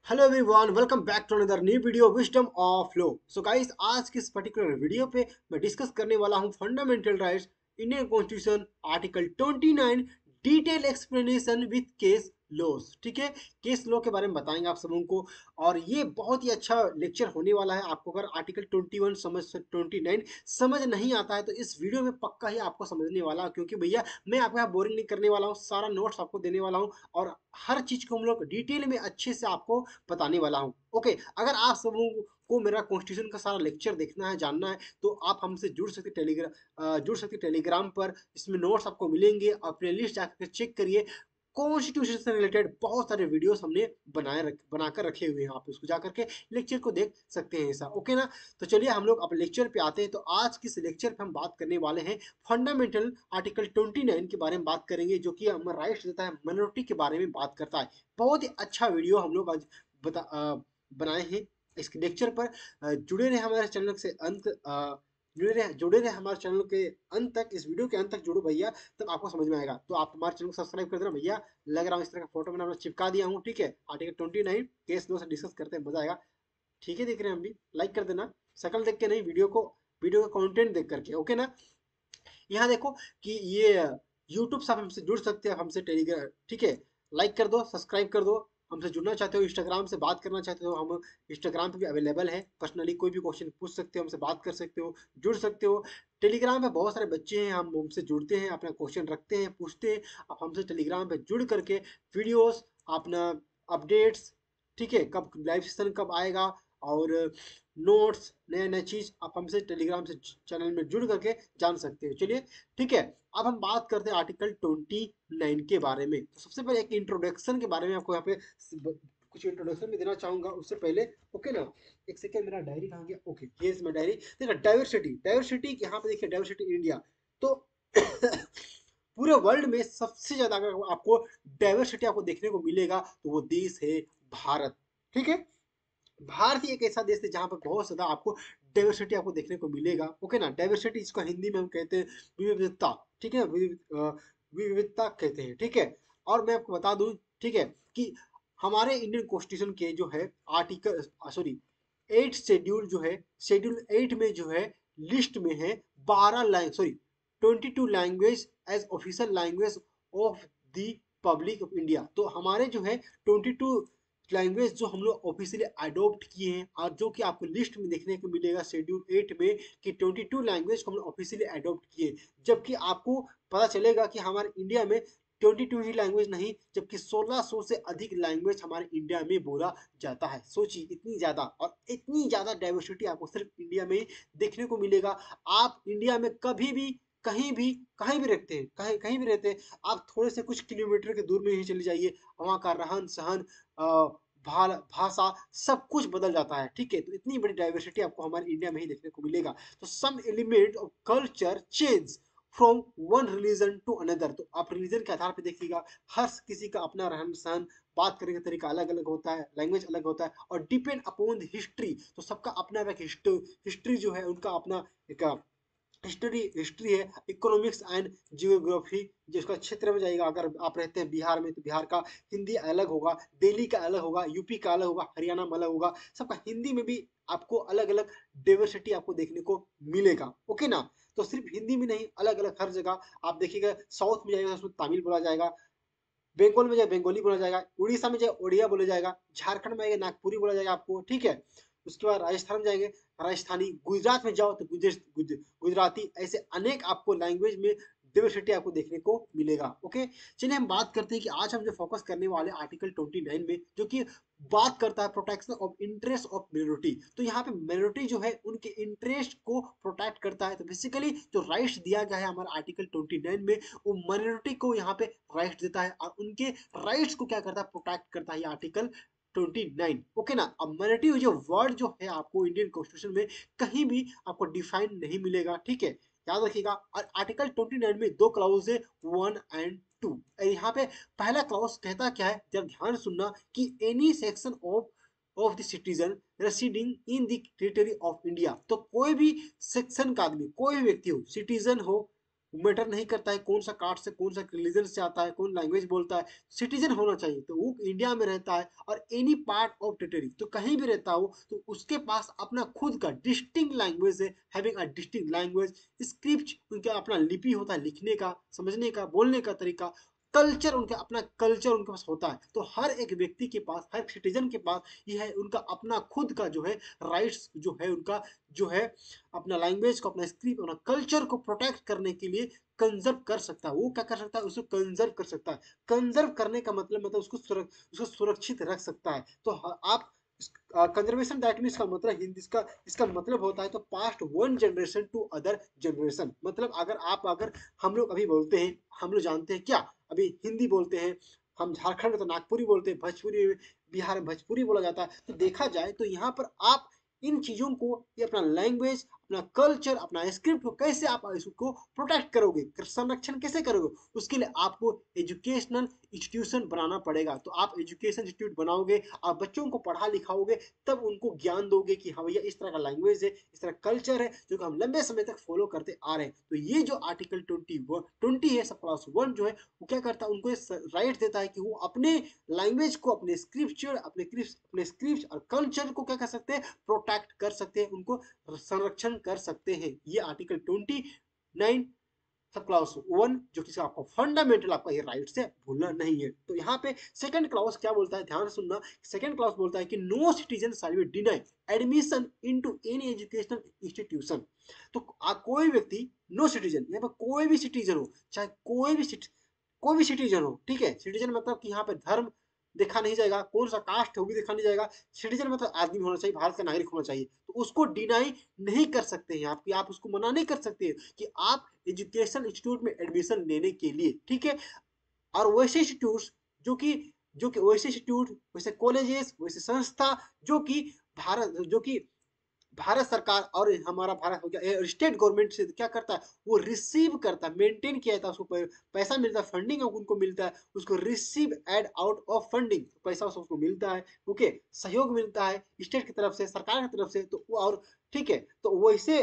Hello everyone, welcome back to another new video wisdom of law. So guys, आज की इस particular video पे मैं डिस्कस करने वाला हूं fundamental rights, Indian constitution, article 29, detail explanation with case laws. ठीक है, केस लॉ के बारे में बताएंगे आप सबों को। और ये बहुत ही अच्छा लेक्चर होने वाला है। आपको अगर आर्टिकल 21 समझ 29 समझ नहीं आता है तो इस वीडियो में पक्का ही आपको समझने वाला, क्योंकि भैया मैं आपको यहाँ बोरिंग नहीं करने वाला हूँ, सारा नोट्स आपको देने वाला हूँ और हर चीज को हम लोग डिटेल में अच्छे से आपको बताने वाला हूँ। ओके, अगर आप सबों को मेरा कॉन्स्टिट्यूशन का सारा लेक्चर देखना है, जानना है, तो आप हमसे जुड़ सकते टेलीग्राम पर। इसमें नोट्स आपको मिलेंगे और प्ले लिस्ट जाकर चेक करिए। कॉन्स्टिट्यूशन से रिलेटेड बहुत सारे वीडियोस हमने बनाकर रखे हुए हैं, आप उसको जाकर के लेक्चर को देख सकते हैं ऐसा। ओके ना, तो चलिए हम लोग अब लेक्चर पे आते हैं। तो आज की इस लेक्चर पे हम बात करने वाले हैं फंडामेंटल आर्टिकल 29 के बारे में बात करेंगे, जो कि हमें राइट्स देता है, माइनॉरिटी के बारे में बात करता है। बहुत ही अच्छा वीडियो हम लोग आज बनाए हैं इसके लेक्चर पर। जुड़े रहे हमारे चैनल से जुड़े रहे हमारे चैनल के अंत तक, इस वीडियो के अंत तक जुड़ो भैया, तब आपको समझ में आएगा। तो आप हमारे चैनल को सब्सक्राइब कर देना भैया। लग रहा हूँ इस तरह का फोटो मैंने अपना चिपका दिया हूँ। ठीक है, आर्टिकल 29 केस लॉ से डिस्कस करते हैं, मजा आएगा। ठीक है, देख रहे हैं हम भी, लाइक कर देना। शकल देख के नहीं, वीडियो का कंटेंट देख करके। ओके ना, यहाँ देखो कि ये यूट्यूब से आप हमसे जुड़ सकते हैं, हमसे टेलीग्राम। ठीक है, लाइक कर दो, सब्सक्राइब कर दो। हमसे जुड़ना चाहते हो, इंस्टाग्राम से बात करना चाहते हो, हम इंस्टाग्राम पे भी अवेलेबल है। पर्सनली कोई भी क्वेश्चन पूछ सकते हो, हमसे बात कर सकते हो, जुड़ सकते हो। टेलीग्राम पे बहुत सारे बच्चे हैं, हम हमसे जुड़ते हैं, अपना क्वेश्चन रखते हैं, पूछते हैं। आप हमसे टेलीग्राम पे जुड़ करके वीडियोस, अपना अपडेट्स, ठीक है, कब लाइव सेशन कब आएगा, और नोट्स, नए नए चीज आप हमसे टेलीग्राम से चैनल में जुड़ करके जान सकते हो। चलिए, ठीक है, अब हम बात करते हैं आर्टिकल 29 के बारे में। तो सबसे पहले एक इंट्रोडक्शन के बारे में आपको यहाँ पे कुछ इंट्रोडक्शन में देना चाहूंगा। उससे पहले, ओके ना, एक सेकेंड, मेरा डायरी कहाँ गया? ओके, ये इज माय डायरी। देखिए, डाइवर्सिटी, डाइवर्सिटी यहाँ पे देखिए, डाइवर्सिटी इंडिया। तो पूरे वर्ल्ड में सबसे ज्यादा अगर आपको डाइवर्सिटी आपको देखने को मिलेगा तो वो देश है भारत। ठीक है, भारत ही एक ऐसा देश है जहां पर बहुत ज्यादा आपको डाइवर्सिटी आपको देखने को मिलेगा। ओके ना, डाइवर्सिटी इसको हिंदी में हम कहते हैं विविधता। ठीक है, विविधता कहते हैं। ठीक है, और मैं आपको बता दूं, ठीक है, कि हमारे इंडियन कॉन्स्टिट्यूशन के जो है आर्टिकल, सॉरी, 8 शेड्यूल जो है, शेड्यूल 8 में जो है, लिस्ट में है 12 language, sorry 22 language as official language of the public of India. तो हमारे जो है 22 लैंग्वेज जो हम लोग ऑफिशियली अडोप्ट किए हैं, और जो कि आपको लिस्ट में देखने को मिलेगा शेड्यूल 8 में, कि 22 लैंग्वेज को हम लोग ऑफिशियली अडोप्ट किए। जबकि आपको पता चलेगा कि हमारे इंडिया में 22 ही लैंग्वेज नहीं, जबकि 1600 से अधिक लैंग्वेज हमारे इंडिया में बोला जाता है। सोचिए, इतनी ज्यादा, और इतनी ज्यादा डाइवर्सिटी आपको सिर्फ इंडिया में ही देखने को मिलेगा। आप इंडिया में कभी भी, कहीं भी रहते हैं, कहीं भी रहते हैं, आप थोड़े से कुछ किलोमीटर के दूर में ही चले जाइए, वहाँ का रहन सहन, भाषा, सब कुछ बदल जाता है। ठीक है, तो इतनी बड़ी डाइवर्सिटी आपको हमारे इंडिया में ही देखने को मिलेगा। तो some element of culture change from one religion to another. तो आप रिलीजन के आधार पर देखिएगा, हर किसी का अपना रहन सहन, बात करने का तरीका अलग अलग होता है, लैंग्वेज अलग होता है, और डिपेंड अपॉन द हिस्ट्री। तो सबका अपना एक हिस्ट्री जो है, उनका अपना एक हिस्ट्री हिस्ट्री है। इकोनॉमिक्स एंड जियोग्राफी, जिसका क्षेत्र में जाएगा, अगर आप रहते हैं बिहार में तो बिहार का हिंदी अलग होगा, दिल्ली का अलग होगा, यूपी का अलग होगा, हरियाणा में अलग होगा। सबका हिंदी में भी आपको अलग अलग डाइवर्सिटी आपको देखने को मिलेगा। ओके ना, तो सिर्फ हिंदी में नहीं, अलग अलग हर जगह आप देखिएगा। साउथ में जाएगा उसमें तमिल बोला जाएगा, बंगाल में जाए बंगाली बोला जाएगा, उड़ीसा में जाए उड़िया बोला जाएगा, झारखंड में आएगा नागपुरी बोला जाएगा आपको। ठीक है, उसके बाद राजस्थान में जाएंगे राजस्थानी, गुजरात में जाओ तो गुजराती। ऐसे अनेक आपको लैंग्वेज में डाइवर्सिटी आपको देखने को मिलेगा। ओके, चलिए हम बात करते हैं कि आज हम जो फोकस करने वाले आर्टिकल 29 में, जो कि बात करता है protection of interest of minority. तो यहाँ पे मिनोरिटी जो है, उनके इंटरेस्ट को प्रोटेक्ट करता है। तो बेसिकली जो राइट्स दिया गया है हमारा आर्टिकल 29 में, वो माइनॉरिटी को यहाँ पे राइट्स देता है, और उनके राइट्स को क्या करता है, प्रोटेक्ट करता है ये आर्टिकल 29। ओके ना, अब माइनॉरिटी जो वर्ड जो है आपको इंडियन कॉन्स्टिट्यूशन में कहीं भी आपको डिफाइन नहीं मिलेगा। ठीक है, याद रखिएगा। और आर्टिकल 29 में दो क्लाउज है, 1 और 2। यहाँ पे पहला क्लाउज कहता क्या है, जब ध्यान सुनना, कि any section of the citizen residing in the territory of India. तो कोई भी सेक्शन का आदमी, कोई भी व्यक्ति हो, सिटीजन हो, मैटर नहीं करता है कौन सा कास्ट से, कौन सा रिलीजन से आता है, कौन लैंग्वेज बोलता है, सिटीजन होना चाहिए। तो वो इंडिया में रहता है और एनी पार्ट ऑफ टेरिटरी, तो कहीं भी रहता हो तो उसके पास अपना खुद का डिस्टिंक्ट लैंग्वेज है, having a distinct language, script उनका अपना लिपि होता है, लिखने का, समझने का, बोलने का तरीका, कल्चर उनका अपना कल्चर उनके पास होता है। तो हर एक व्यक्ति के पास, हर सिटीजन के पास ये है उनका अपना खुद का जो है राइट्स, जो है उनका जो है अपना लैंग्वेज को, अपना स्क्रिप्ट, अपना कल्चर को प्रोटेक्ट करने के लिए कंजर्व कर सकता है। वो क्या कर सकता है, उसको कंजर्व कर सकता है। कंजर्व करने का मतलब उसको सुरक्षित रख सकता है। तो आप कंजर्वेशन दैट मीन्स का मतलब हिंदी, इसका मतलब होता है तो past one generation to other generation. मतलब अगर हम लोग अभी बोलते हैं, हम लोग जानते हैं क्या, अभी हिंदी बोलते हैं, हम झारखंड में तो नागपुरी बोलते हैं, भोजपुरी में, बिहार में भोजपुरी बोला जाता है। तो देखा जाए तो यहाँ पर आप इन चीजों को, ये अपना लैंग्वेज, अपना कल्चर, अपना स्क्रिप्ट को कैसे आप इसको प्रोटेक्ट करोगे, संरक्षण कैसे करोगे, उसके लिए आपको एजुकेशनल इंस्टीट्यूशन बनाना पड़ेगा। तो आप एजुकेशन इंस्टीट्यूट बनाओगे, आप बच्चों को पढ़ा लिखाओगे, तब उनको ज्ञान दोगे कि हाँ भैया इस तरह का लैंग्वेज है, इस तरह कल्चर है, जो कि हम लंबे समय तक फॉलो करते आ रहे हैं। तो ये जो आर्टिकल 20 है, सब क्लास 1 जो है, वो क्या करता है, उनको राइट देता है कि वो अपने लैंग्वेज को, अपने स्क्रिप्चर, अपने स्क्रिप्ट और कल्चर को क्या कर सकते हैं, प्रोटेक्ट कर सकते हैं, उनको संरक्षण कर सकते हैं। ये आर्टिकल 29 सब क्लाउस 1 जो कि आपको फंडामेंटल, आपका ये राइट से भूलना नहीं है। तो यहाँ पे सेकंड क्लाउस क्या बोलता है, ध्यान सुनना। सेकंड क्लाउस बोलता है कि no citizen shall be deny admission into any educational institution. तो कोई व्यक्ति, नो सिटीजन, यहाँ पर कोई भी सिटीजन हो, चाहे कोई भी सिटीजन हो, ठीक है। सिटीजन मतलब कि यहाँ पे धर्म देखा नहीं जाएगा, कौन सा कास्ट है वो भी देखा नहीं जाएगा। सिटीजन मतलब आदमी होना चाहिए, भारत का नागरिक होना चाहिए। तो उसको डिनाई नहीं कर सकते हैं आप उसको मना नहीं कर सकते कि आप एजुकेशन इंस्टीट्यूट में एडमिशन लेने के लिए, ठीक है। और वैसे इंस्टीट्यूट जो कि वैसे इंस्टीट्यूट, वैसे कॉलेजेस, वैसे संस्था जो कि भारत सरकार और हमारा भारत हो गया स्टेट गवर्नमेंट से क्या करता है, वो रिसीव करता है, मेंटेन किया जाता है, उसको पैसा मिलता है, फंडिंग उनको मिलता है, उसको receive aid out of funding, पैसा उसको मिलता है, ओके, सहयोग मिलता है स्टेट की तरफ से, सरकार की तरफ से। तो और ठीक है, तो वैसे,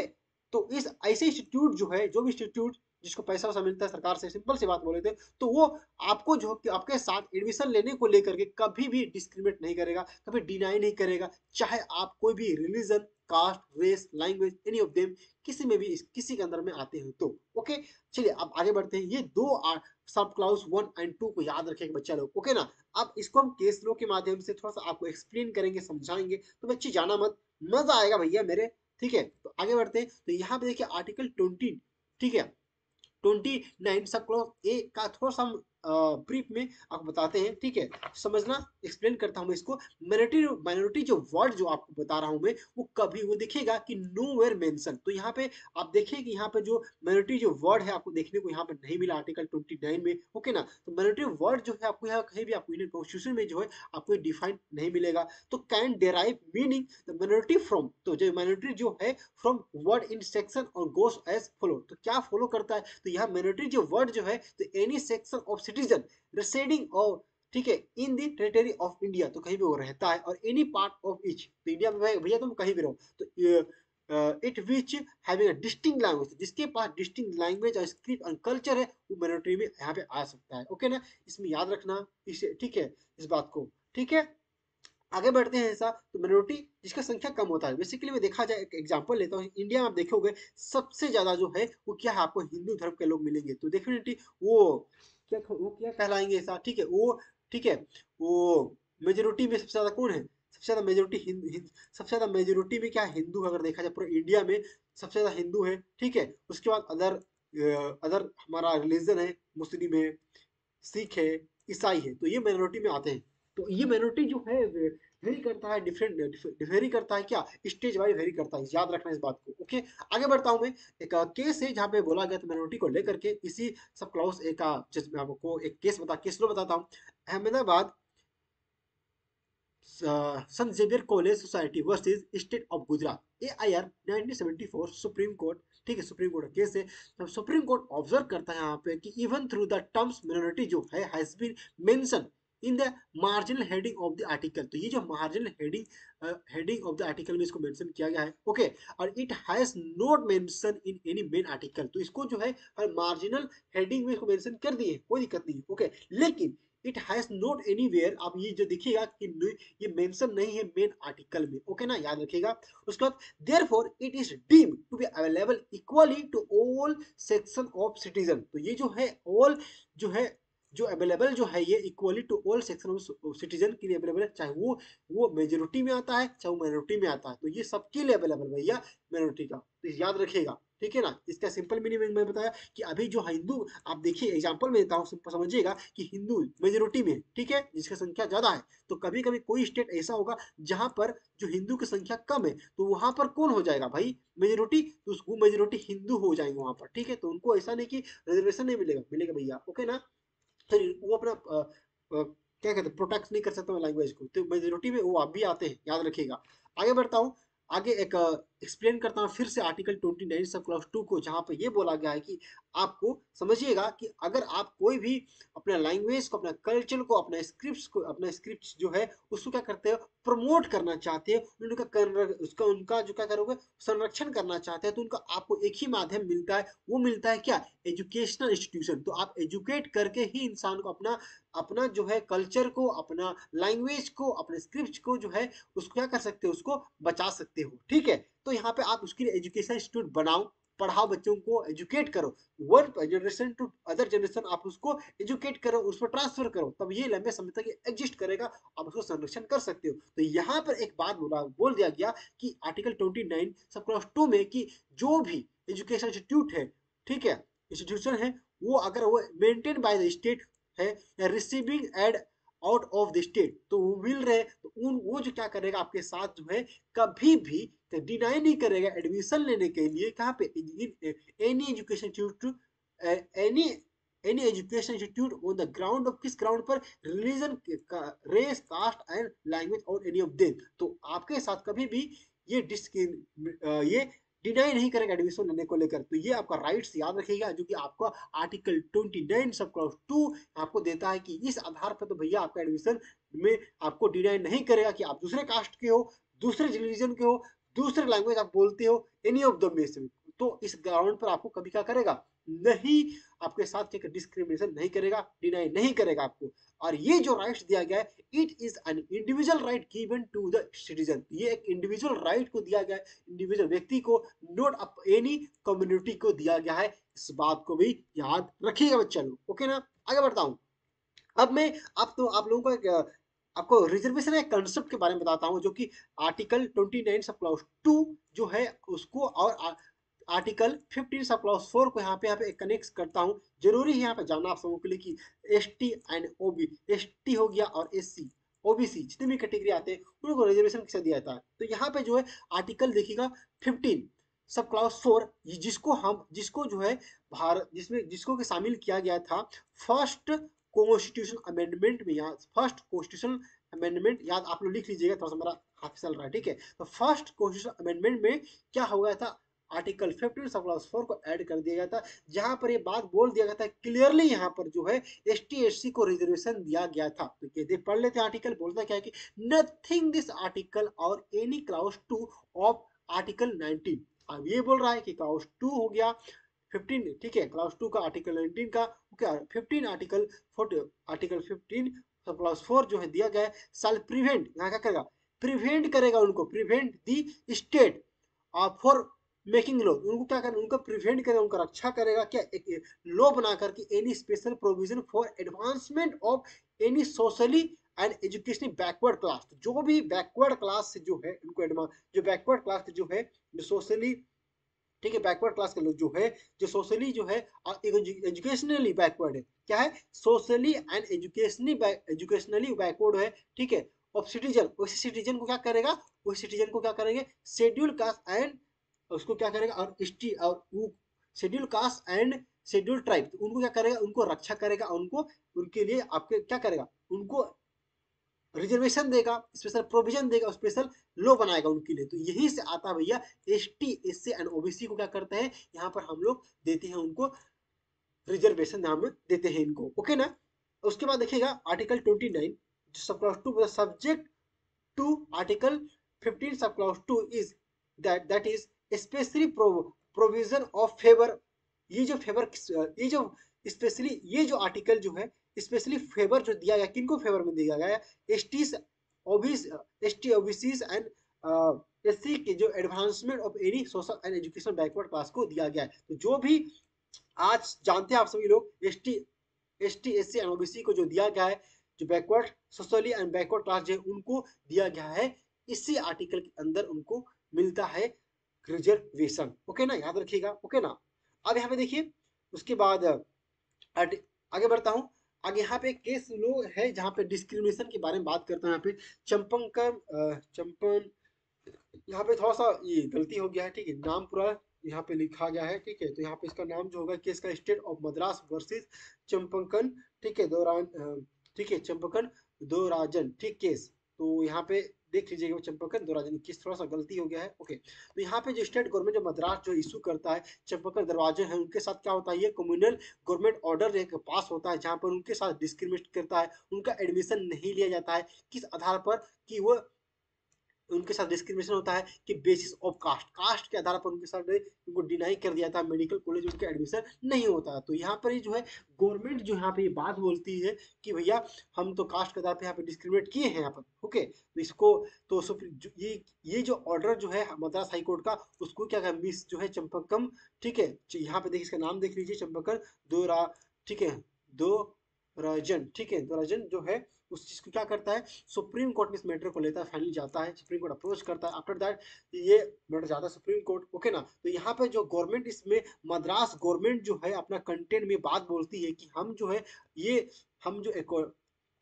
तो इस ऐसे इंस्टीट्यूट जो है, जो भी इंस्टीट्यूट जिसको पैसा वैसा मिलता है सरकार से, सिंपल सी बात बोले थे, तो वो आपको जो आपके साथ एडमिशन लेने को लेकर के कभी भी डिस्क्रिमिनेट नहीं करेगा, कभी डिनाई नहीं करेगा, चाहे आप कोई भी religion, caste, race, language, any of them, किसी में भी, किसी के अंदर में आते हैं तो ओके। चलिए अब आगे बढ़ते हैं। ये दो सब क्लाउज 1 एंड 2 को याद रखेगा बच्चा लोग, ओके ना। अब इसको हम केस लो के माध्यम से थोड़ा सा आपको एक्सप्लेन करेंगे, समझाएंगे, तो बच्चे जाना मत, मजा आएगा भैया मेरे, ठीक है। तो आगे बढ़ते हैं। तो यहाँ पे देखिए आर्टिकल 20, ठीक है, 29 सब क्लॉज ए का थोड़ा सा ब्रीफ में आपको बताते हैं, ठीक है। समझना, एक्सप्लेन करता हूं मैं इसको। माइनॉरिटी माइनॉरिटी जो वर्ड जो आपको बता रहा हूं मैं, वो कभी वो दिखेगा कि नो वेयर मेंशन। तो यहाँ पे आप देखिए कि यहाँ पे जो माइनॉरिटी जो वर्ड है आपको देखने को यहाँ पे नहीं मिला आर्टिकल 29 में, ओके ना। तो माइनॉरिटी वर्ड जो है आपको यहाँ कहीं भी आपको इंडियन कॉन्स्टिट्यूशन में जो है आपको डिफाइन नहीं मिलेगा। तो can derive meaning the minority from, तो जो माइनॉरिटी जो है फ्रॉम वर्ड इन सेक्शन और गोस एज फॉलो। तो क्या फॉलो करता है, तो यहाँ माइनॉरिटी जो वर्ड जो है, तो any section of citizen residing और, ठीक है, in the territory of India, तो कहीं भी वो रहता है, और एनी पार्ट ऑफ इच, तो इंडिया में भैया तुम कहीं भी रहो, तो it which having a distinct language, जिसके पास डिस्टिंक्ट लैंग्वेज और स्क्रिप्ट और कल्चर है, वो माइनॉरिटी में यहाँ पे आ सकता है, ओके ना। इसमें याद रखना इसे, ठीक है, इस बात को, ठीक है। आगे बढ़ते हैं। ऐसा तो माइनॉरिटी जिसका संख्या कम होता है, बेसिकली मैं देखा जाए, एक एग्जांपल लेता हूँ, इंडिया में आप देखोगे सबसे ज्यादा जो है वो क्या है, आपको हिंदू धर्म के लोग मिलेंगे। तो डेफिनेटली वो क्या कहलाएंगे ऐसा, ठीक है, वो, ठीक है, वो मेजोरिटी में सबसे ज्यादा कौन है, सबसे ज्यादा मेजोरिटी सबसे ज्यादा मेजोरिटी में क्या है, हिंदू। अगर देखा जाए पूरे इंडिया में सबसे ज्यादा हिंदू है, ठीक है। उसके बाद अदर अदर हमारा रिलीजन है, मुस्लिम है, सिख है, ईसाई है, तो ये माइनॉरिटी में आते हैं। तो ये माइनॉरिटी जो है वेरी करता है, डिफरेंट वेरी करता है, क्या स्टेज वाइज वेरी करता है, याद रखना इस बात को, ओके। आगे बढ़ता हूं मैं। एक केस है जहां पे बोला गया था माइनॉरिटी को लेकर के, इसी सब क्लाउस ए का मैं आपको एक केस लो बताता हूँ। Ahmedabad saint Xavier college society versus state of Gujarat, AIR 1974 supreme court, ठीक है, सुप्रीम कोर्ट का केस है। तब सुप्रीम कोर्ट ऑब्जर्व करता है यहाँ पे कि even through the terms minority जो है has been mention in the marginal heading of the article. तो ये जो marginal heading of the article में इसको मेंशन किया गया है, ओके। और it has not mention in any main article, तो इसको जो है मार्जिनल हेडिंग में इसको मेंशन कर दिए, कोई दिक्कत नहीं, ओके। लेकिन इट हैज नॉट एनीवेयर, आप ये जो देखिएगा कि ये मेंशन नहीं है मेन आर्टिकल में, ओके ना, याद रखिएगा। उसके बाद therefore it is deemed to be available equally to all section of citizen. तो ये जो है ऑल जो है जो अवेलेबल जो है ये equally to all section of citizen के लिए अवेलेबल है, चाहे वो मेजोरिटी में आता है चाहे वो माइनॉरिटी में आता है, तो ये सबके लिए अवेलेबल भैया माइनॉरिटी का, तो याद रखिएगा, ठीक है ना। इसका सिंपल मीनिंग मैं बताया कि अभी जो हिंदू, आप देखिए एग्जांपल में देता हूँ, समझिएगा कि हिंदू मेजोरिटी में, ठीक है, जिसकी संख्या ज्यादा है, तो कभी कभी कोई स्टेट ऐसा होगा जहां पर जो हिंदू की संख्या कम है, तो वहां पर कौन हो जाएगा भाई मेजोरिटी, तो उसको मेजोरिटी हिंदू हो जाएंगे वहां पर, ठीक है। तो उनको ऐसा नहीं कि रिजर्वेशन नहीं मिलेगा, मिलेगा भैया, ओके ना। फिर वो अपना क्या कहते हैं प्रोटेक्ट नहीं कर सकता लैंग्वेज को, तो मेजोरिटी में वो आप भी आते हैं, याद रखिएगा। आगे बढ़ता हूँ, आगे एक एक्सप्लेन करता हूँ फिर से आर्टिकल 29 सब क्लॉज 2 को, जहां पे ये बोला गया है कि आपको समझिएगा कि अगर आप कोई भी अपना लैंग्वेज को, अपना कल्चर को, अपना स्क्रिप्ट को, अपना स्क्रिप्ट जो है उसको क्या करते हो प्रमोट करना चाहते हैं, उसका उनका जो क्या करोगे संरक्षण करना चाहते हैं, तो उनका आपको एक ही माध्यम मिलता है, वो मिलता है क्या, एजुकेशनल इंस्टीट्यूशन। तो आप एजुकेट करके ही इंसान को अपना अपना जो है कल्चर को, अपना लैंग्वेज को, अपने स्क्रिप्ट को जो है उसको क्या कर सकते हो, उसको बचा सकते हो, ठीक है। तो यहाँ पे आप उसके लिए एजुकेशन इंस्टीट्यूट बनाओ, पढ़ाओ, बच्चों को एजुकेट करो, one generation to other generation आप उसको एजुकेट करो, उसको ट्रांसफर करो, तब ये लंबे समय तक एग्जिस्ट करेगा, आप उसको संरक्षण कर सकते हो। तो यहाँ पर एक बात बोल दिया गया कि आर्टिकल 29 सब क्लॉज 2 में कि जो भी एजुकेशन इंस्टीट्यूट है, ठीक है, इंस्टीट्यूशन है, वो अगर वो मेंटेन बाय द स्टेट है या receiving aid out of the state, तो वो मिल रहे, तो वो जो क्या करेगा आपके साथ जो है कभी भी डिनाई नहीं करेगा एडमिशन लेने के लिए, कहाँ पे, any education institute, any any education institute on the ground of, किस ग्राउंड पर, religion, race, caste and language और एनी ऑफ देम। तो आपके साथ कभी भी ये ये डिनाई नहीं करेगा एडमिशन लेने को लेकर, तो ये आपका राइट्स याद रखिएगा, जो कि आपका आर्टिकल 29 सब क्लॉज 2 आपको देता है कि इस आधार पर तो भैया आपका एडमिशन में आपको डिनाई नहीं करेगा कि आप दूसरे कास्ट के हो, दूसरे रिलीजन के हो, दूसरे लैंग्वेज आप बोलते हो, एनी ऑफ द में से, तो इस ग्राउंड पर आपको कभी क्या करेगा, नहीं, आपके साथ क्या डिस्क्रिमिनेशन नहीं करेगा, डिनाई नहीं करेगा आपको। और ये जो राइट्स दिया गया है, it is an individual right given to the citizen, ये एक इंडिविजुअल राइट को दिया गया है, इंडिविजुअल व्यक्ति को, नॉट अप एनी कम्युनिटी को दिया गया है, इस बात को भी याद रखिएगा बच्चा लोग, ओके ना। आगे बढ़ता हूँ, अब मैं आप लोगों को आपको रिजर्वेशन के कंसेप्ट के बारे में बताता हूँ, जो कि आर्टिकल 29 सब क्लॉज 2 जो है उसको, और आर्टिकल 15 सब क्लॉज 4 को यहाँ पे कनेक्ट करता हूँ। जरूरी है यहाँ पे जानना आप सबों के लिए कि एसटी एंड ओबी, एसटी हो गया और एससी ओबीसी जितने भी कैटेगरी आते हैं उनको रिजर्वेशन किसे दिया जाता है। तो यहाँ पे जो है आर्टिकल देखिएगा 15 सब क्लॉज 4, जिसको जो है भारत, जिसमें जिसको शामिल किया गया था फर्स्ट कॉन्स्टिट्यूशन अमेंडमेंट में, यहाँ फर्स्ट कॉन्स्टिट्यूशन अमेंडमेंट, याद आप लोग लिख लीजिएगा, थोड़ा सा मेरा हाथ चल रहा है, ठीक है। तो फर्स्ट कॉन्स्टिट्यूशन अमेंडमेंट में क्या हो गया था, आर्टिकल 15 सब क्लॉज 4 को ऐड कर दिया गया था, जहां पर ये बात बोल दिया गया था क्लियरली, यहाँ पर जो है एसटी एससी को रिजर्वेशन दिया गया था। तो ये देख पढ़ लेते हैं आर्टिकल, बोलता क्या है कि नथिंग दिस आर्टिकल और एनी क्लाउज 2 ऑफ आर्टिकल 19। अब ये बोल रहा है कि क्लाउज 2 हो गया 15, ठीक है, क्लास 2 का आर्टिकल 19 का, ओके, 15 आर्टिकल 40, आर्टिकल 15 सब क्लास 4 जो है दिया गया है, साल प्रिवेंट, यहाँ क्या करेगा, प्रिवेंट करेगा उनको, prevent the state for making law, उनको क्या करेगा, उनको प्रिवेंट करेगा, उनका रक्षा करेगा, क्या एक लॉ बना करके any special provision for advancement of any socially and educationally backward class, जो भी बैकवर्ड क्लास जो है उनको जो बैकवर्ड क्लास जो है, जो सोशली, ठीक है, बैकवर्ड क्लास के लोग जो है, जो सोशली जो है एजुकेशनली बैकवर्ड है, क्या है, सोशली एंड एजुकेशनली बैकवर्ड है, ठीक है, ऑफ सिटीजन, उसी सिटीजन को क्या करेगा, उस सिटीजन को क्या करेंगे, शेड्यूल कास्ट एंड, उसको क्या करेगा, और schedule caste and schedule tribe, उनको क्या करेगा, उनको रक्षा करेगा, उनको उनके लिए आपके क्या करेगा, उनको रिजर्वेशन देगा, स्पेशल प्रोविजन देगा, स्पेशल लॉ बनाएगा उनके लिए। तो यही से आता है भैया एसटी एससी एंड ओबीसी को क्या करते हैं, यहाँ पर हम लोग देते हैं उनको रिजर्वेशन, नाम देते हैं इनको, ओके ना। उसके बाद देखिएगा आर्टिकल 29 सब clause 2 subject to article 15 sub clause 2 is that is specially provision of favour. ये जो फेवर, ये जो स्पेशली ये जो आर्टिकल जो है स्पेशली फेवर जो दिया गया, किनको फेवर में दिया गया है, S T OBC, S T OBCs and SC के जो advancement of any social and education backward class को दिया गया है। तो जो भी आज जानते हैं आप सभी लोग एसटी एससी एंड ओबीसी को जो दिया गया है, जो backward socially and backward class जो उनको दिया गया है, इसी आर्टिकल के अंदर उनको मिलता है रिजर्वेशन। ओके ना, याद रखिएगा। ओके ना, अब यहाँ पे देखिए उसके बाद आगे बढ़ता हूँ। आगे यहाँ पे केस लो है जहाँ पे डिस्क्रिमिनेशन के बारे में बात करता हूँ। यहाँ पे चंपन यहाँ पे थोड़ा सा ये गलती हो गया है, ठीक है, नाम पूरा यहाँ पे लिखा गया है, ठीक है। तो यहाँ पे इसका नाम जो होगा केस का स्टेट ऑफ मद्रास वर्सेस चंपकन, ठीक है, ठीक है, चंपकन दो राजन, ठीक केस। तो यहाँ पे देख लीजिएगा चंपकन दो राजन केस, थोड़ा सा गलती हो गया है। ओके, तो यहाँ पे जो स्टेट गवर्नमेंट जो मद्रास जो इशू करता है चंपकन दरवाजे है, उनके साथ क्या होता है, ये कम्युनल गवर्नमेंट ऑर्डर एक पास होता है जहाँ पर उनके साथ डिस्क्रिमिनेट करता है, उनका एडमिशन नहीं लिया जाता है। किस आधार पर कि वो उनके साथ डिस्क्रिमिनेशन होता है कि बेसिस ऑफ कास्ट, कास्ट के आधार पर उनके साथ उनको डिनाई कर दिया था, मेडिकल कॉलेज उनके एडमिशन नहीं होता। तो यहाँ पर जो है गवर्नमेंट जो यहाँ पे ये बात बोलती है कि भैया हम तो कास्ट के आधार पर यहाँ पे डिस्क्रिमिनेट किए हैं यहाँ पर। ओके, तो इसको तो ये जो ऑर्डर जो है मद्रास हाई कोर्ट का, उसको क्या मिस जो है चंपकम, ठीक है, यहाँ पे देखिए इसका नाम देख लीजिए चंपकन दो ठीक है, दो रजन, ठीक है, दो रजन जो है उस चीज को क्या करता है, सुप्रीम कोर्ट में इस मैटर को लेता है, फाइनल जाता है, सुप्रीम कोर्ट अप्रोच करता है, आफ्टर दैट ये मैटर जाता है सुप्रीम कोर्ट। ओके ना, तो यहाँ पे जो गवर्नमेंट इसमें मद्रास गवर्नमेंट जो है अपना कंटेंट में बात बोलती है कि हम जो है ये हम जो एक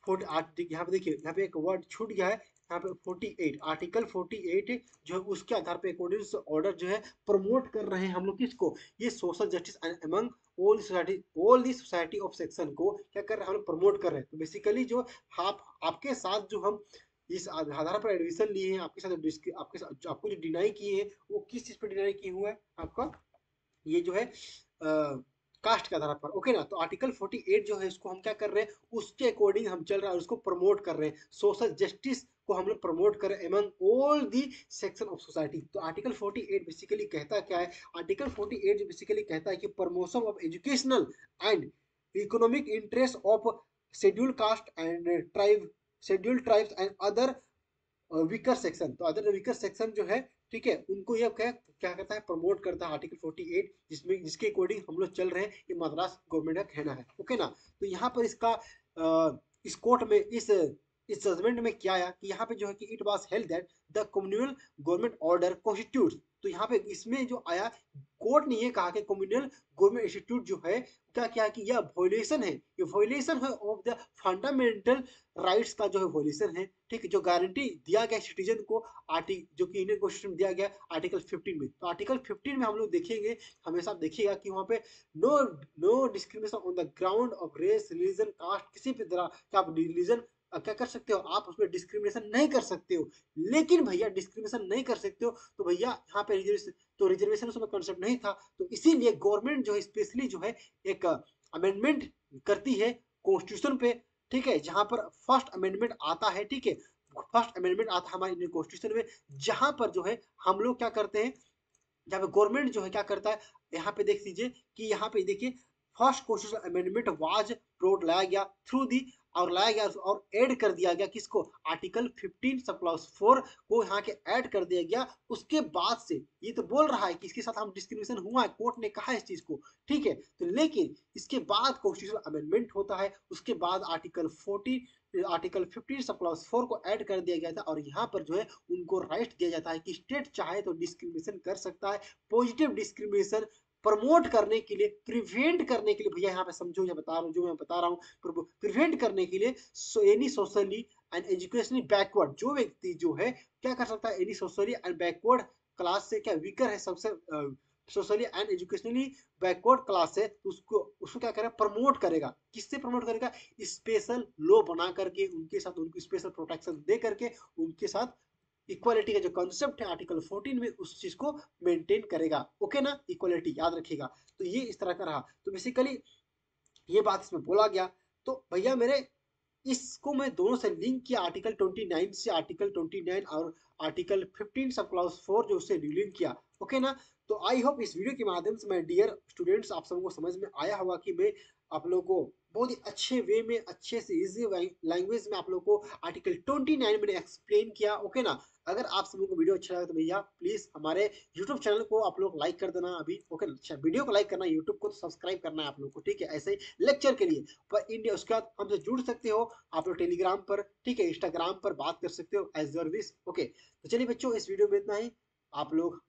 यहाँ पे देखिए यहाँ पे एक वर्ड छूट गया है, यहाँ पे 48 आर्टिकल 48 जो है उसके आधार पे अकॉर्डिंग ऑर्डर जो है प्रमोट कर रहे हैं हम लोग किसको, ये social justice among all the society of section को क्या कर रहे हैं, हम लोग प्रमोट कर रहे हैं। तो बेसिकली जो आप आपके साथ जो हम इस आधार पर एडमिशन लिए हैं, आपके साथ आपके साथ आपको जो डिनाई किए हैं, वो किस चीज पर डिनाई किए हुआ है आपका, ये जो है कास्ट के आधार पर। ओके ना, तो आर्टिकल 48 जो है इसको हम क्या कर रहे हैं, उसके अकॉर्डिंग हम चल रहे हैं, उसको प्रमोट कर रहे हैं, सोशल जस्टिस को हम लोग प्रमोट कर रहे हैं among all the section of society. तो आर्टिकल 48 बेसिकली कहता क्या है, आर्टिकल 48 जो बेसिकली कहता है कि promotion of educational and economic interest of schedule caste and tribe, schedule tribes and other weaker section. तो अदर वीकर सेक्शन जो है, ठीक है, उनको ये क्या क्या करता है, प्रमोट करता है आर्टिकल 48, जिसमें जिसके अकॉर्डिंग हम लोग चल रहे हैं, ये मद्रास गवर्नमेंट का कहना है। ओके ना, तो यहाँ पर इसका इस कोर्ट में इस जजमेंट में क्या आया कि यहाँ पे जो है कि it was held that the communal government order constitute. तो यहाँ पे इसमें जो आया, कोर्ट ने ये कहा कि कम्युनल गवर्नमेंट इंस्टीट्यूट जो है क्या क्या है कि यह वॉयलेशन है, ये वॉयलेशन है ऑफ द फंडामेंटल राइट्स का जो है वॉयलेशन है, ठीक है, जो गारंटी दिया गया सिटीजन को जो कि इंडियन कॉन्स्टिट्यूशन में दिया गया आर्टिकल 15 में। तो आर्टिकल 15 में हम लोग देखेंगे, हमेशा आप देखिएगा कि वहाँ पे no no discrimination on the ground of race, religion, caste, किसी भी तरह का आप रिलीजन क्या कर सकते हो, आप उसमें डिस्क्रिमिनेशन नहीं कर सकते हो। लेकिन भैया डिस्क्रिमिनेशन नहीं कर सकते हो तो भैया यहाँ पे रिजर्वेशन उसमें कंसेप्ट नहीं था, तो इसीलिए गवर्नमेंट जो है स्पेशली जो है एक अमेंडमेंट करती है कॉन्स्टिट्यूशन पे, ठीक है, जहां पर फर्स्ट अमेंडमेंट आता है, ठीक है, फर्स्ट अमेंडमेंट आता है हमारे इंडियन कॉन्स्टिट्यूशन में, जहां पर जो है हम लोग क्या करते हैं, जहाँ पे गवर्नमेंट जो है क्या करता है, यहाँ पे देख लीजिए कि यहाँ पे देखिए फर्स्ट कॉन्स्टिट्यूशन अमेंडमेंट वाज प्रोट लाया गया थ्रू दी, और लाया गया और ऐड कर दिया गया किसको, आर्टिकल 15 सब क्लॉज 4 को यहाँ के ऐड कर दिया गया। उसके बाद से ये तो बोल रहा है कि इसके साथ हम डिस्क्रिमिनेशन हुआ है, कोर्ट ने कहा है इस चीज को, ठीक है, तो लेकिन इसके बाद कॉन्स्टिट्यूशन अमेंडमेंट होता है, उसके बाद आर्टिकल 15 सब क्लॉज 4 को ऐड कर दिया गया था, और यहाँ पर जो है उनको राइट दिया जाता है कि स्टेट चाहे तो डिस्क्रिमिनेशन कर सकता है, पॉजिटिव डिस्क्रिमिनेशन प्रमोट करने के लिए, प्रिवेंट करने के लिए, भैया यहाँ पे समझो, ये बता रहा हूँ जो मैं बता रहा हूँ, प्रिवेंट करने के लिए any socially and educationally backward जो व्यक्ति जो है क्या कर सकता है, any socially and backward class से क्या वीकर है, सबसे socially and educationally backward class है, तो उसको उसको क्या करेगा, प्रमोट करेगा, किससे प्रमोट करेगा, स्पेशल लॉ बना करके उनके साथ उनको स्पेशल प्रोटेक्शन दे करके उनके साथ इक्वालिटी का जो कॉन्सेप्ट है आर्टिकल 14 में उस चीज को मेंटेन करेगा। ओके ना, इक्वालिटी याद रखिएगा। तो ये इस तरह का रहा, तो बेसिकली ये बात इसमें बोला गया। तो भैया मेरे इसको मैं दोनों से लिंक किया, आर्टिकल 29 से आर्टिकल 29 और आर्टिकल 15 सब क्लॉज 4 जो उससे लिंक किया। ओके ना। तो आई होप इस वीडियो के माध्यम से मैं डियर स्टूडेंट्स आप सबको समझ में आया होगा कि मैं आप लोगों को बहुत ही अच्छे वे में, अच्छे से इजी लैंग्वेज में आप लोगों को आर्टिकल 29 मैंने एक्सप्लेन किया। ओके ना। अगर आप सबको को वीडियो अच्छा लगा तो भैया प्लीज हमारे यूट्यूब चैनल को आप लोग लाइक कर देना अभी। ओके, अच्छा वीडियो को लाइक करना, यूट्यूब को तो सब्सक्राइब करना है आप लोग को, ठीक है। ऐसे ही लेक्चर के लिए पर इंडिया उसके बाद हमसे जुड़ सकते हो आप लोग टेलीग्राम पर, ठीक है, इंस्टाग्राम पर बात कर सकते हो एज योर विश। ओके, तो चलिए बच्चों इस वीडियो में इतना ही। आप लोग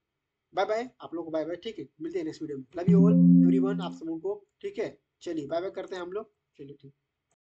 बाय बाय, आप लोग को बाय बाय, ठीक है, मिलते हैं नेक्स्ट वीडियो में। लव यू ऑल एवरीवन, आप सबों को, ठीक है। चलिए बाय बाय करते हैं हम लोग, चलिए ठीक।